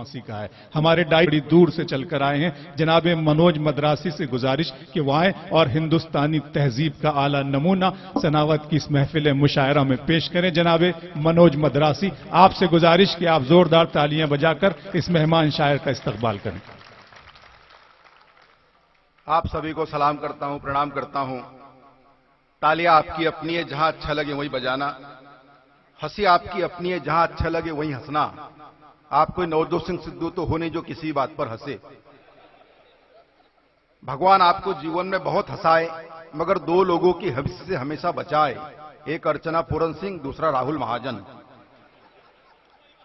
हंसी का है। हमारे डाई बड़ी दूर से चलकर आए हैं। जनाब मनोज मद्रासी से गुजारिश कि वो आए और हिंदुस्तानी तहजीब का आला नमूना सनावत की इस महफिल मुशायरा में पेश करें। जनाब मनोज मद्रासी, आपसे गुजारिश कि आप जोरदार तालियां बजाकर इस मेहमान शायर का इस्तकबाल करें। आप सभी को सलाम करता हूं, प्रणाम करता हूं। तालियां आपकी अपनी है, जहां अच्छा लगे वहीं बजाना। हंसी आपकी अपनी है, जहां अच्छा लगे वहीं हंसना। आप कोई नवजोत सिंह सिद्धू तो हो नहीं जो किसी बात पर हंसे। भगवान आपको जीवन में बहुत हंसाए, मगर दो लोगों की हंसी से हमेशा बचाए। एक अर्चना पूरन सिंह, दूसरा राहुल महाजन।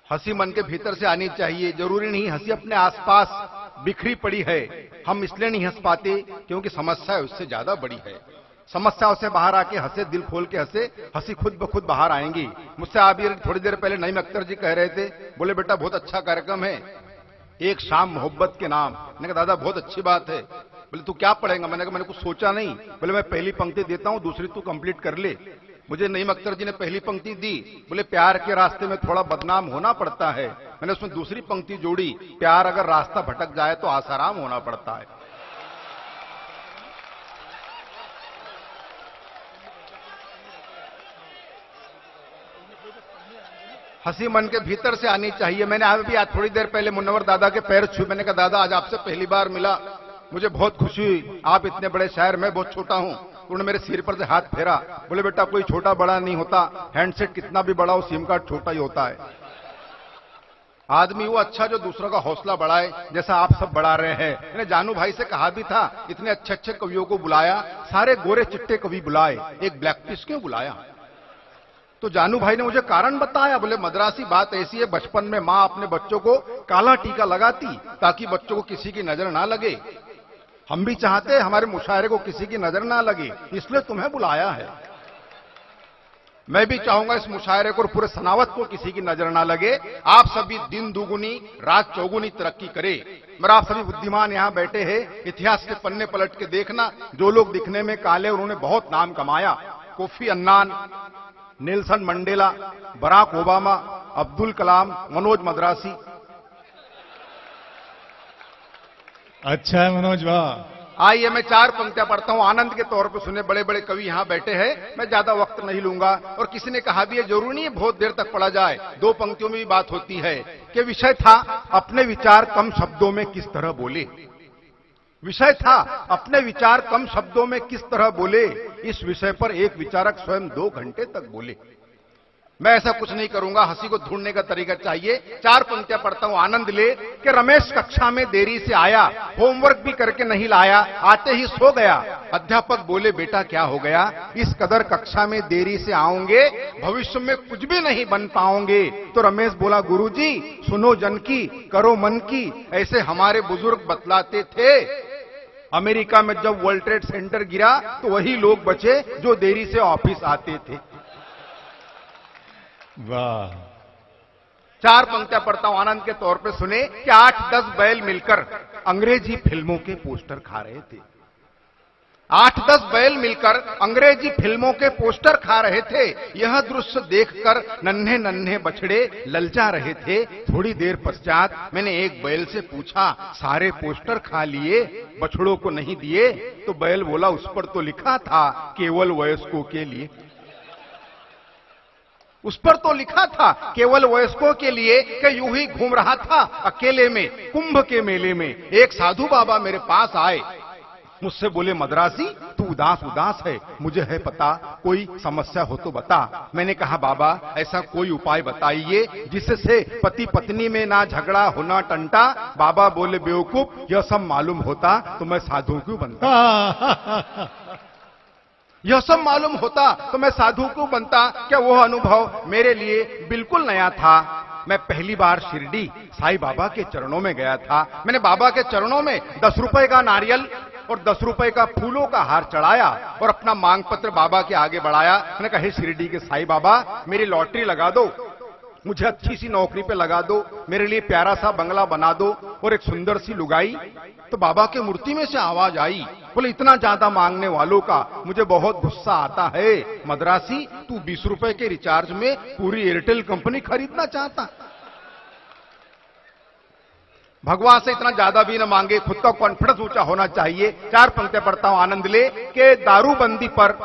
हंसी मन के भीतर से आनी चाहिए, जरूरी नहीं हंसी अपने आसपास बिखरी पड़ी है। हम इसलिए नहीं हंस पाते क्योंकि समस्या उससे ज्यादा बड़ी है। समस्याओं से बाहर आके हंसे, दिल खोल के हंसे, हंसी खुद ब खुद बाहर आएंगी। मुझसे आप ये थोड़ी देर पहले नईम अख्तर जी कह रहे थे, बोले बेटा बहुत अच्छा कार्यक्रम है, एक शाम मोहब्बत के नाम। मैंने कहा दादा बहुत अच्छी बात है। बोले तू क्या पढ़ेगा? मैंने कहा मैंने कुछ सोचा नहीं। बोले मैं पहली पंक्ति देता हूं, दूसरी तू कंप्लीट कर ले। मुझे नईम अख्तर जी ने पहली पंक्ति दी, बोले प्यार के रास्ते में थोड़ा बदनाम होना पड़ता है। मैंने उसमें दूसरी पंक्ति जोड़ी, प्यार अगर रास्ता भटक जाए तो आसाराम होना पड़ता है। हंसी मन के भीतर से आनी चाहिए। मैंने अभी आज थोड़ी देर पहले मुन्नवर दादा के पैर छू, मैंने कहा दादा आज आपसे पहली बार मिला, मुझे बहुत खुशी हुई। आप इतने बड़े शायर, मैं बहुत छोटा हूं। उन्होंने मेरे सिर पर से हाथ फेरा, बोले बेटा कोई छोटा बड़ा नहीं होता, हैंडसेट कितना भी बड़ा हो, सिम कार्ड छोटा ही होता है। आदमी वो अच्छा जो दूसरों का हौसला बढ़ाए, जैसा आप सब बढ़ा रहे हैं। मैंने जानू भाई से कहा भी था, इतने अच्छे अच्छे कवियों को बुलाया, सारे गोरे चिट्टे कवि बुलाए, एक ब्लैक पीस क्यों बुलाया? तो जानू भाई ने मुझे कारण बताया, बोले मद्रासी बात ऐसी है, बचपन में मां अपने बच्चों को काला टीका लगाती ताकि बच्चों को किसी की नजर ना लगे। हम भी चाहते हैं हमारे मुशायरे को किसी की नजर ना लगे, इसलिए तुम्हें बुलाया है। मैं भी चाहूंगा इस मुशायरे को और पूरे सनावत को किसी की नजर ना लगे। आप सभी दिन दुगुनी रात चौगुनी तरक्की करे। मगर आप सभी बुद्धिमान यहां बैठे हैं, इतिहास के पन्ने पलट के देखना, जो लोग दिखने में काले उन्होंने बहुत नाम कमाया। Kofi Annan, Nelson Mandela, Barack Obama, Abdul Kalam, Manoj Madrasi. अच्छा है मनोज वाह। आइए मैं चार पंक्तियां पढ़ता हूं, आनंद के तौर पर सुने। बड़े बड़े कवि यहां बैठे हैं, मैं ज्यादा वक्त नहीं लूंगा। और किसी ने कहा भी है जरूरी नहीं है बहुत देर तक पढ़ा जाए, दो पंक्तियों में भी बात होती है। कि विषय था अपने विचार कम शब्दों में किस तरह बोले। विषय था अपने विचार कम शब्दों में किस तरह बोले। इस विषय पर एक विचारक स्वयं 2 घंटे तक बोले। मैं ऐसा कुछ नहीं करूंगा, हंसी को ढूंढने का तरीका चाहिए। चार पंक्तियां पढ़ता हूं, आनंद ले। कि रमेश कक्षा में देरी से आया, होमवर्क भी करके नहीं लाया, आते ही सो गया। अध्यापक बोले बेटा क्या हो गया? इस कदर कक्षा में देरी से आओगे, भविष्य में कुछ भी नहीं बन पाओगे। तो रमेश बोला गुरुजी सुनो जन की, करो मन की, ऐसे हमारे बुजुर्ग बतलाते थे। अमेरिका में जब वर्ल्ड ट्रेड सेंटर गिरा तो वही लोग बचे जो देरी से ऑफिस आते थे। वाह। चार पंक्तियां पढ़ता हूं, आनंद के तौर पे सुने। कि 8-10 बैल मिलकर अंग्रेजी फिल्मों के पोस्टर खा रहे थे। 8-10 बैल मिलकर अंग्रेजी फिल्मों के पोस्टर खा रहे थे। यह दृश्य देखकर नन्हे नन्हे बछड़े ललचा रहे थे। थोड़ी देर पश्चात मैंने एक बैल से पूछा, सारे पोस्टर खा लिए, बछड़ों को नहीं दिए? तो बैल बोला उस पर तो लिखा था केवल वयस्कों के लिए। उस पर तो लिखा था केवल वयस्कों के लिए। कि यूं ही घूम रहा था अकेले में कुंभ के मेले में, एक साधु बाबा मेरे पास आए, मुझसे बोले मद्रासी तू उदास उदास है, मुझे है पता, कोई समस्या हो तो बता। मैंने कहा बाबा ऐसा कोई उपाय बताइए जिससे पति पत्नी में ना झगड़ा होना टंटा। बाबा बोले बेवकूफ, यह सब मालूम होता तो मैं साधु क्यों बनता? यह सब मालूम होता तो मैं साधु क्यों बनता? क्या वो अनुभव मेरे लिए बिल्कुल नया था। मैं पहली बार शिरडी साईं बाबा के चरणों में गया था। मैंने बाबा के चरणों में 10 रुपए का नारियल और 10 रुपए का फूलों का हार चढ़ाया और अपना मांग पत्र बाबा के आगे बढ़ाया। मैंने कहा हे शिरडी के साईं बाबा, मेरी लॉटरी लगा दो, मुझे अच्छी सी नौकरी पे लगा दो, मेरे लिए प्यारा सा बंगला बना दो और एक सुंदर सी लुगाई। तो बाबा की मूर्ति में से आवाज आई, बोले इतना ज्यादा मांगने वालों का मुझे बहुत गुस्सा आता है। मद्रासी तू 20 रुपए के रिचार्ज में पूरी एयरटेल कंपनी खरीदना चाहता? भगवान से इतना ज्यादा भी न मांगे, खुद का कॉन्फिडेंस ऊंचा होना चाहिए। 4 पंक्तियां पढ़ता हूं, आनंद ले के दारूबंदी पर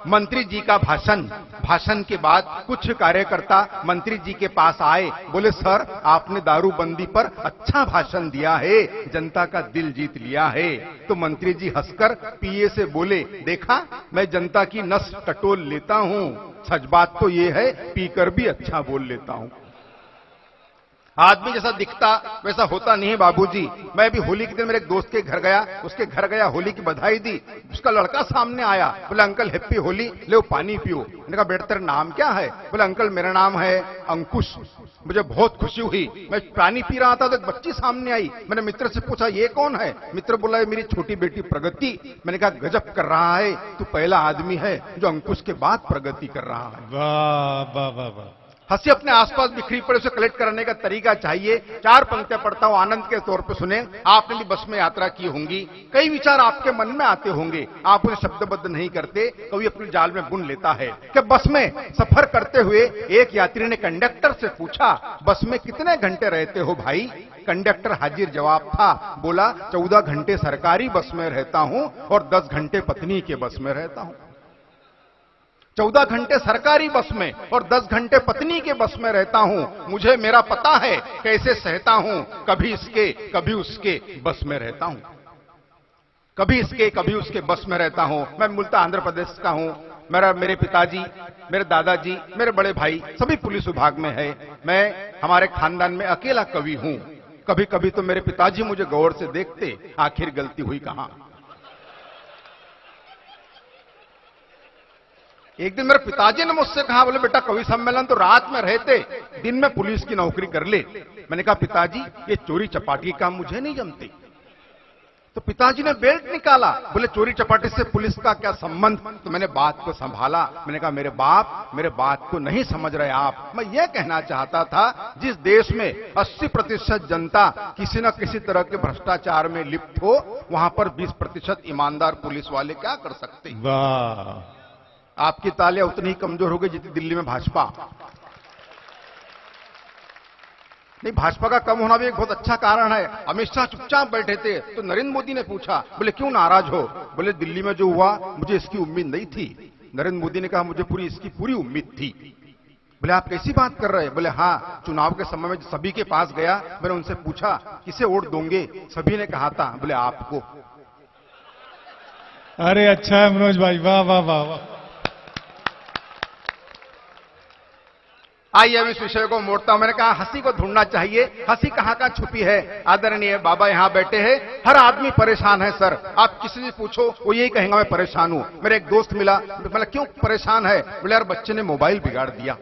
मंत्री जी का भाषण। भाषण के बाद कुछ कार्यकर्ता मंत्री जी के पास आए, बोले सर आपने दारूबंदी पर अच्छा भाषण दिया है, जनता का दिल जीत लिया है। तो मंत्री जी हंसकर पीए से बोले, देखा मैं जनता की नस टटोल लेता हूं, सच बात तो ये है पीकर भी अच्छा बोल लेता हूं। आदमी जैसा दिखता वैसा होता नहीं है बाबूजी। मैं भी होली के दिन मेरे एक दोस्त के घर गया, उसके घर गया, होली की बधाई दी। उसका लड़का सामने आया, बोले अंकल हैप्पी होली, ले पानी पियो। मैंने कहा बेटा तेरा नाम क्या है? बोले अंकल मेरा नाम है अंकुश। मुझे बहुत खुशी हुई, मैं पानी पी रहा था तो एक बच्ची सामने आई। मैंने मित्र से पूछा ये कौन है? मित्र बोला मेरी छोटी बेटी प्रगति। मैंने कहा गजब कर रहा है, तू पहला आदमी है जो अंकुश के बाद प्रगति कर रहा है। वाह वाह वाह वाह। हंसी अपने आसपास बिखरी पड़े, उसे कलेक्ट करने का तरीका चाहिए। 4 पंक्तियां पढ़ता हूं, आनंद के तौर पे सुने। आपने भी बस में यात्रा की होंगी, कई विचार आपके मन में आते होंगे, आप उन्हें शब्दबद्ध नहीं करते, कभी अपनी जाल में बुन लेता है। कि बस में सफर करते हुए एक यात्री ने कंडक्टर से पूछा, बस में कितने घंटे रहते हो भाई? कंडक्टर हाजिर जवाब था, बोला 14 घंटे सरकारी बस में रहता हूं और 10 घंटे पत्नी के बस में रहता हूं। 14 घंटे सरकारी बस में और 10 घंटे पत्नी के बस में रहता हूं। मुझे मेरा पता है कैसे सहता हूं, कभी इसके कभी उसके बस में रहता हूं। कभी इसके कभी उसके बस में रहता हूं। मैं मूलतः आंध्र प्रदेश का हूं। मेरे पिताजी, मेरे दादाजी, मेरे बड़े भाई सभी पुलिस विभाग में है। मैं हमारे खानदान में अकेला कवि हूं। कभी कभी तो मेरे पिताजी मुझे गौर से देखते, आखिर गलती हुई कहां। एक दिन मेरे पिताजी ने मुझसे कहा, बोले बेटा कवि सम्मेलन तो रात में रहते, दिन में पुलिस की नौकरी कर ले। मैंने कहा पिताजी ये चोरी चपाटी काम मुझे नहीं जमती। तो पिताजी ने बेल्ट निकाला, बोले चोरी चपाटी से पुलिस का क्या संबंध? तो मैंने बात को संभाला, मैंने कहा मेरे बात को नहीं समझ रहे आप। मैं ये कहना चाहता था जिस देश में 80% जनता किसी न किसी तरह के भ्रष्टाचार में लिप्त हो, वहां पर 20% ईमानदार पुलिस वाले क्या कर सकते? वाह। आपकी तालियां उतनी ही कमजोर हो गई जितनी दिल्ली में भाजपा। नहीं, भाजपा का कम होना भी एक बहुत अच्छा कारण है। अमित शाह चुपचाप बैठे थे तो नरेंद्र मोदी ने पूछा, बोले क्यों नाराज हो? बोले दिल्ली में जो हुआ मुझे इसकी उम्मीद नहीं थी। नरेंद्र मोदी ने कहा मुझे इसकी पूरी उम्मीद थी। बोले आप कैसी बात कर रहे हैं? बोले हाँ, चुनाव के समय में सभी के पास गया, मैंने उनसे पूछा किसे वोट दोगे? सभी ने कहा था बोले आपको। अरे अच्छा है मनोज भाई, वाह वाह वाह वाह। आइए अब इस विषय को मोड़ता हूं। मैंने कहा हंसी को ढूंढना चाहिए, हंसी कहां कहां छुपी है। आदरणीय बाबा यहां बैठे हैं, हर आदमी परेशान है सर। आप किसी से पूछो वो यही कहेंगे मैं परेशान हूं। मेरे एक दोस्त मिला, बोला क्यों परेशान है? बोले यार बच्चे ने मोबाइल बिगाड़ दिया।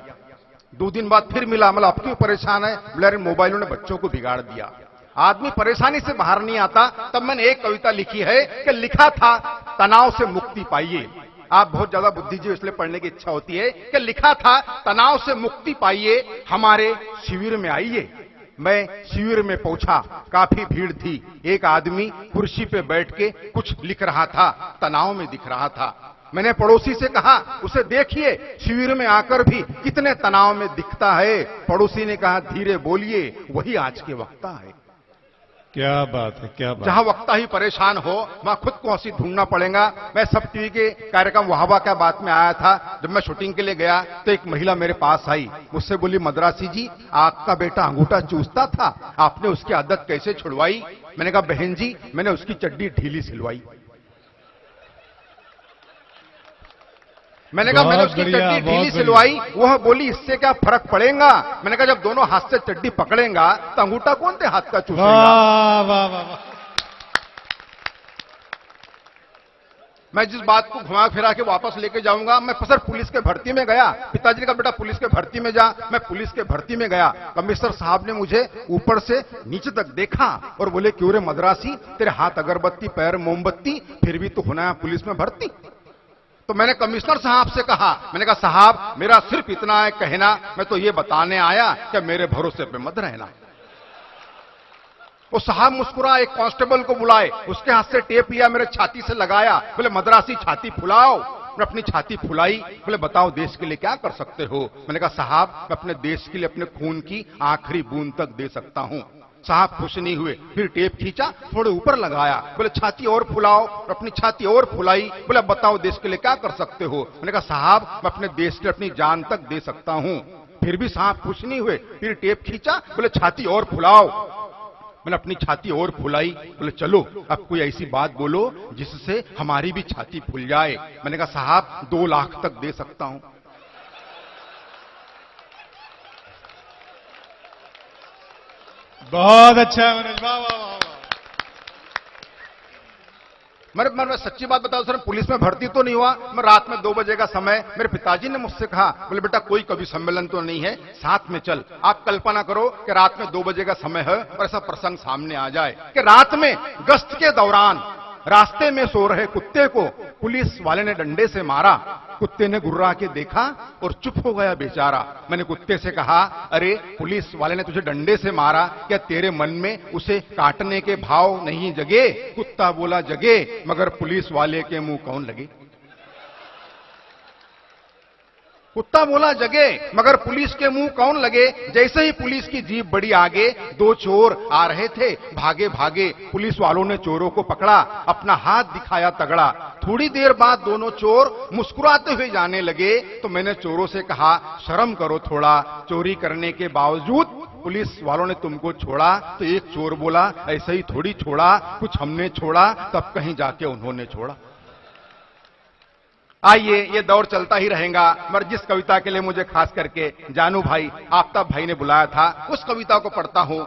2 दिन बाद फिर मिला, मतलब आप क्यों परेशान है? बोले यार मोबाइलों ने बच्चों को बिगाड़ दिया। आदमी परेशानी से बाहर नहीं आता। तब मैंने एक कविता लिखी है कि लिखा था तनाव से मुक्ति पाइए। आप बहुत ज्यादा बुद्धिजीवी इसलिए पढ़ने की इच्छा होती है कि लिखा था तनाव से मुक्ति पाइए, हमारे शिविर में आइए। मैं शिविर में पहुंचा, काफी भीड़ थी। एक आदमी कुर्सी पे बैठ के कुछ लिख रहा था, तनाव में दिख रहा था। मैंने पड़ोसी से कहा उसे देखिए शिविर में आकर भी कितने तनाव में दिखता है। पड़ोसी ने कहा धीरे बोलिए, वही आज के वक्ता है। क्या बात है, क्या बात। जहां वक्ता ही परेशान हो वहां खुद को हंसी ढूंढना पड़ेगा। मैं सब टीवी के कार्यक्रम वहावा क्या बात में आया था। जब मैं शूटिंग के लिए गया तो एक महिला मेरे पास आई, मुझसे बोली मद्रासी जी आपका बेटा अंगूठा चूसता था, आपने उसकी आदत कैसे छुड़वाई? मैंने कहा बहन जी मैंने उसकी चड्डी ढीली सिलवाई। मैंने कहा मैंने उसकी चड्डी ढीली सिलवाई। वह बोली इससे क्या फर्क पड़ेगा? मैंने कहा जब दोनों हाथ से चड्डी पकड़ेगा तो अंगूठा कौन से हाथ का चूसेगा? वाह वाह वाह। मैं जिस बात को घुमा फिरा के वापस लेके जाऊंगा, मैं सर पुलिस के भर्ती में गया। पिताजी ने कहा बेटा पुलिस के भर्ती में जा। मैं पुलिस के भर्ती में गया। कमिश्नर साहब ने मुझे ऊपर से नीचे तक देखा और बोले क्यों रे मद्रासी, तेरे हाथ अगरबत्ती पैर मोमबत्ती, फिर भी तो होना है पुलिस में भर्ती। तो मैंने कमिश्नर साहब से कहा, मैंने कहा साहब मेरा सिर्फ इतना है कहना, मैं तो ये बताने आया कि मेरे भरोसे पे मत रहना। वो साहब मुस्कुरा, एक कांस्टेबल को बुलाए, उसके हाथ से टेप लिया, मेरे छाती से लगाया, बोले मद्रासी छाती फुलाओ। मैं अपनी छाती फुलाई, बोले बताओ देश के लिए क्या कर सकते हो? मैंने कहा साहब मैं अपने देश के लिए अपने खून की आखिरी बूंद तक दे सकता हूं। साहब खुश नहीं हुए, फिर टेप खींचा, थोड़े ऊपर लगाया, बोले छाती और फुलाओ, अपनी छाती और फुलाई, बोले अब बताओ देश के लिए क्या कर सकते हो। मैंने कहा साहब मैं अपने देश के अपनी जान तक दे सकता हूं। फिर भी साहब खुश नहीं हुए, फिर टेप खींचा, बोले छाती और फुलाओ, मैंने अपनी छाती और फुलाई, बोले चलो अब कोई ऐसी बात बोलो जिससे हमारी भी छाती फूल जाए। मैंने कहा साहब 2 लाख तक दे सकता हूं। बहुत अच्छा है मनोज, वाह वाह वाह। मैं सच्ची बात बताऊं सर, पुलिस में भर्ती तो नहीं हुआ। मैं रात में 2 बजे का समय, मेरे पिताजी ने मुझसे कहा, बोले बेटा कोई कवि सम्मेलन तो नहीं है, साथ में चल। आप कल्पना करो कि रात में 2 बजे का समय है और ऐसा प्रसंग सामने आ जाए कि रात में गश्त के दौरान रास्ते में सो रहे कुत्ते को पुलिस वाले ने डंडे से मारा। कुत्ते ने घुर्रा के देखा और चुप हो गया बेचारा। मैंने कुत्ते से कहा, अरे पुलिस वाले ने तुझे डंडे से मारा, क्या तेरे मन में उसे काटने के भाव नहीं जगे? कुत्ता बोला जगे, मगर पुलिस वाले के मुंह कौन लगे। कुत्ता बोला जगे, मगर पुलिस के मुंह कौन लगे। जैसे ही पुलिस की जीप बढ़ी आगे, 2 चोर आ रहे थे, भागे भागे। पुलिस वालों ने चोरों को पकड़ा, अपना हाथ दिखाया तगड़ा। थोड़ी देर बाद दोनों चोर मुस्कुराते हुए जाने लगे तो मैंने चोरों से कहा, शर्म करो थोड़ा, चोरी करने के बावजूद पुलिस वालों ने तुमको छोड़ा। तो एक चोर बोला, ऐसे ही थोड़ी छोड़ा, कुछ हमने छोड़ा तब कहीं जाके उन्होंने छोड़ा। आइए, ये दौर चलता ही रहेगा, मगर जिस कविता के लिए मुझे खास करके जानू भाई, आफ्ताब भाई ने बुलाया था, उस कविता को पढ़ता हूं।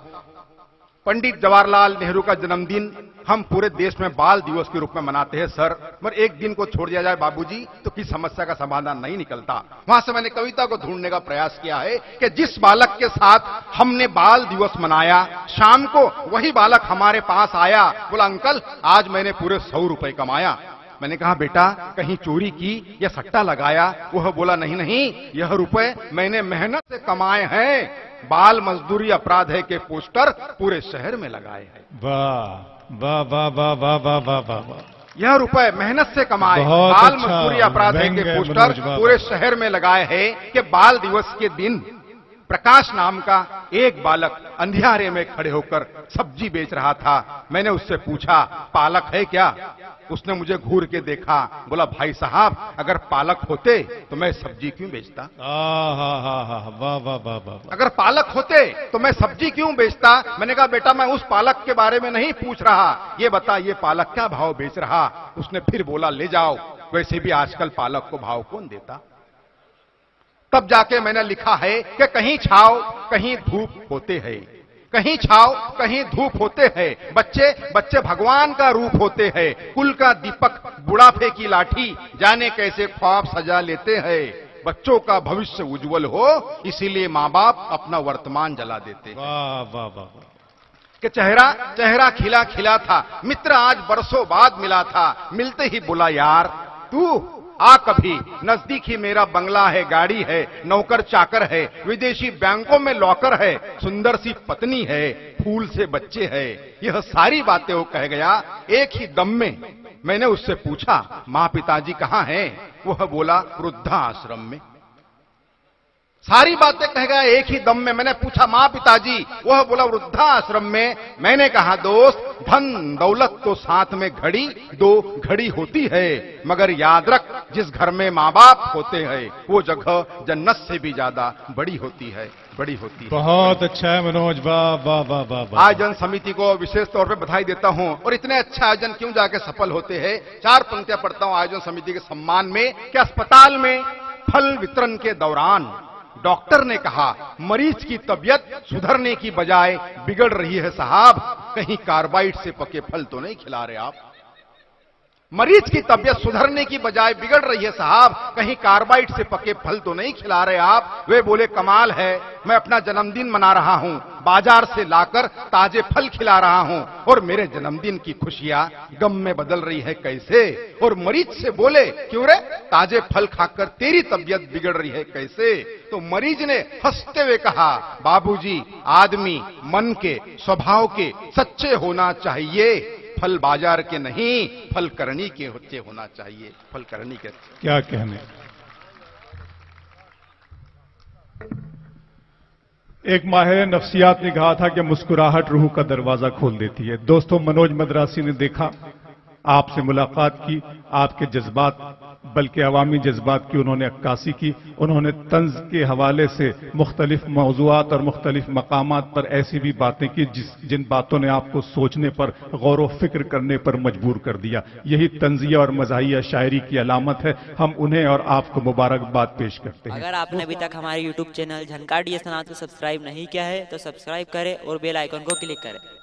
पंडित जवाहरलाल नेहरू का जन्मदिन हम पूरे देश में बाल दिवस के रूप में मनाते हैं सर, मगर एक दिन को छोड़ दिया जाए बाबूजी तो किसी समस्या का समाधान नहीं निकलता। वहां से मैंने कविता को ढूंढने का प्रयास किया है कि जिस बालक के साथ हमने बाल दिवस मनाया, शाम को वही बालक हमारे पास आया, बोला अंकल आज मैंने पूरे 100 रुपए कमाया। मैंने कहा बेटा कहीं चोरी की या सट्टा लगाया? वह बोला नहीं नहीं, यह रुपए मैंने मेहनत से कमाए हैं। बाल मजदूरी अपराध है के पोस्टर पूरे शहर में लगाए हैं। वाह वाह वाह वाह वाह वाह वाह वाह वाह। यह रुपए मेहनत से कमाए, बाल मजदूरी अपराध है के पोस्टर पूरे शहर में लगाए हैं। कि बाल दिवस के दिन प्रकाश नाम का एक बालक अंधियारे में खड़े होकर सब्जी बेच रहा था। मैंने उससे पूछा, पालक है क्या? उसने मुझे घूर के देखा, बोला भाई साहब अगर पालक होते तो मैं सब्जी क्यों बेचता? वाह वाह वाह वाह। अगर पालक होते तो मैं सब्जी क्यों बेचता? मैंने कहा बेटा मैं उस पालक के बारे में नहीं पूछ रहा, ये बता ये पालक क्या भाव बेच रहा? उसने फिर बोला ले जाओ, वैसे भी आजकल पालक को भाव कौन देता। तब जाके मैंने लिखा है कि कहीं छाव कहीं धूप होते हैं, कहीं छाव कहीं धूप होते हैं। बच्चे बच्चे भगवान का रूप होते हैं। कुल का दीपक बुढ़ापे की लाठी, जाने कैसे ख्वाब सजा लेते हैं। बच्चों का भविष्य उज्जवल हो इसीलिए माँ बाप अपना वर्तमान जला देते हैं। वाह वाह वाह। कि चेहरा चेहरा खिला खिला था, मित्र आज बरसों बाद मिला था। मिलते ही बोला यार तू आ कभी, नजदीक ही मेरा बंगला है, गाड़ी है, नौकर चाकर है, विदेशी बैंकों में लॉकर है, सुंदर सी पत्नी है, फूल से बच्चे हैं। यह सारी बातें वो कह गया एक ही दम में। मैंने उससे पूछा माँ पिताजी कहाँ हैं? वह बोला वृद्धाश्रम में। सारी बातें कह गया एक ही दम में। मैंने पूछा माँ पिताजी? वह बोला वृद्धाश्रम में। मैंने कहा दोस्त धन दौलत तो साथ में घड़ी दो घड़ी होती है, मगर याद रख जिस घर में माँ बाप होते हैं वो जगह जन्नत से भी ज्यादा बड़ी होती है, बड़ी होती है। बहुत अच्छा है मनोज, वाह वाह वाह वाह। आयोजन समिति को विशेष तौर पे बधाई देता हूं। और इतने अच्छे आयोजन क्यों जाके सफल होते हैं? 4 पंक्तियां पढ़ता हूं आयोजन समिति के सम्मान में कि अस्पताल में फल वितरण के दौरान डॉक्टर ने कहा मरीज की तबीयत सुधरने की बजाय बिगड़ रही है साहब, कहीं कार्बाइड से पके फल तो नहीं खिला रहे आप? मरीज की तबीयत सुधरने की बजाय बिगड़ रही है साहब, कहीं कार्बाइड से पके फल तो नहीं खिला रहे आप? वे बोले कमाल है, मैं अपना जन्मदिन मना रहा हूं, बाजार से लाकर ताजे फल खिला रहा हूं और मेरे जन्मदिन की खुशियां गम में बदल रही है कैसे? और मरीज से बोले क्यों रे, ताजे फल खाकर तेरी तबीयत बिगड़ रही है कैसे? तो मरीज ने हंसते हुए कहा बाबूजी आदमी मन के स्वभाव के सच्चे होना चाहिए, फल बाजार के नहीं फल करनी के होते होना चाहिए, फल करनी के। क्या कहने। एक माहिर नफ्सियात ने कहा था कि मुस्कुराहट रूह का दरवाजा खोल देती है। दोस्तों, मनोज मद्रासी ने देखा, आपसे मुलाकात की, आपके जज्बात बल्कि अवामी जज्बात की उन्होंने अक्कासी की। उन्होंने तंज के हवाले से मुख्तलिफ मौज़ूआत और मुख्तलिफ मकामात पर ऐसी भी बातें की जिन बातों ने आपको सोचने पर, गौर व फिक्र करने पर मजबूर कर दिया। यही तंजिया और मज़ाहिया शायरी की अलामत है। हम उन्हें और आपको मुबारकबाद पेश करते हैं। अगर आपने अभी तक हमारे YouTube चैनल झनकार डी सनात को सब्सक्राइब नहीं किया है तो सब्सक्राइब करें और बेल आइकन को क्लिक करें।